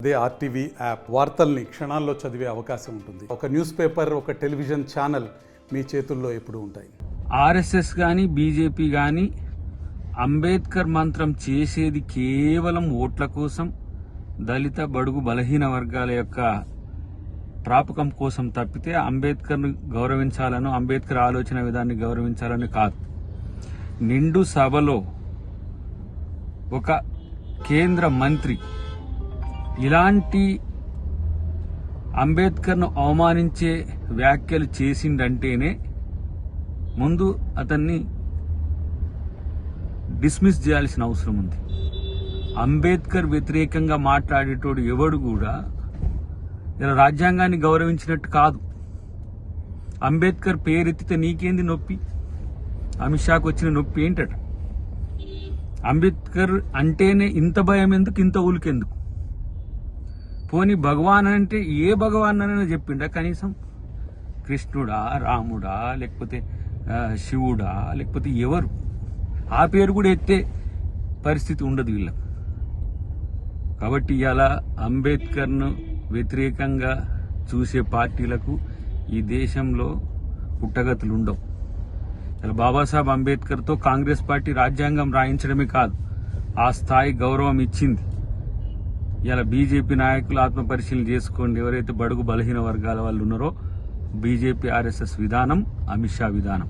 అదే RTV app వార్తల్ని క్షణాల్లో చదివే అవకాశం ఉంటుంది. ఒక న్యూస్ పేపర్, ఒక టెలివిజన్ ఛానల్ మీ చేతుల్లో ఎప్పుడూ ఉంటాయి. ఆర్ఎస్ఎస్ కానీ బీజేపీ కానీ అంబేద్కర్ మంత్రం చేసేది కేవలం ఓట్ల కోసం, దళిత బడుగు బలహీన వర్గాల యొక్క ప్రాపకం కోసం తప్పితే అంబేద్కర్ను గౌరవించాలను, అంబేద్కర్ ఆలోచన విధాన్ని గౌరవించాలని కాదు. నిండు సభలో ఒక కేంద్ర మంత్రి ఇలాంటి అంబేద్కర్ను అవమానించే వ్యాఖ్యలు చేసిండంటేనే ముందు అతన్ని డిస్మిస్ చేయాల్సిన అవసరం ఉంది. అంబేద్కర్ వ్యతిరేకంగా మాట్లాడేటోడు ఎవడు కూడా ఇలా రాజ్యాంగాన్ని గౌరవించినట్టు కాదు. అంబేద్కర్ పేరెత్తితే నీకేంది నొప్పి? అమిత్ షాకు వచ్చిన నొప్పి ఏంటట? అంబేద్కర్ అంటేనే ఇంత భయం ఎందుకు, ఇంత ఉలికెందుకు? పోనీ భగవాన్ అంటే ఏ భగవాన్ అని చెప్పిండా? కనీసం కృష్ణుడా, రాముడా, లేకపోతే శివుడా, లేకపోతే ఎవరు? ఆ పేరు కూడా ఎత్తే పరిస్థితి ఉండదు వీళ్ళకు. కాబట్టి ఇలా అంబేద్కర్ను వ్యతిరేకంగా చూసే పార్టీలకు ఈ దేశంలో పుట్టగతులు ఉండవు. ఇలా బాబాసాహెబ్ అంబేద్కర్తో కాంగ్రెస్ పార్టీ రాజ్యాంగం రాయించడమే కాదు, ఆ స్థాయి గౌరవం ఇచ్చింది. ఇలా బీజేపీ నాయకులు ఆత్మపరిశీలన చేసుకోండి. ఎవరైతే బడుగు బలహీన వర్గాల వాళ్ళు ఉన్నారో బీజేపీ ఆర్ఎస్ఎస్ విధానం, అమిత్ షా విధానం.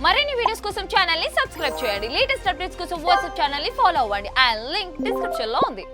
మరిన్ని వీడియోస్ కోసం ఛానల్ ని సబ్స్క్రైబ్ చేయండి. లేటెస్ట్ అప్డేట్స్ కోసం వాట్సాప్ ఛానల్ ని ఫాలో అవ్వండి. అండ్ లింక్ డిస్క్రిప్షన్ లో ఉంది.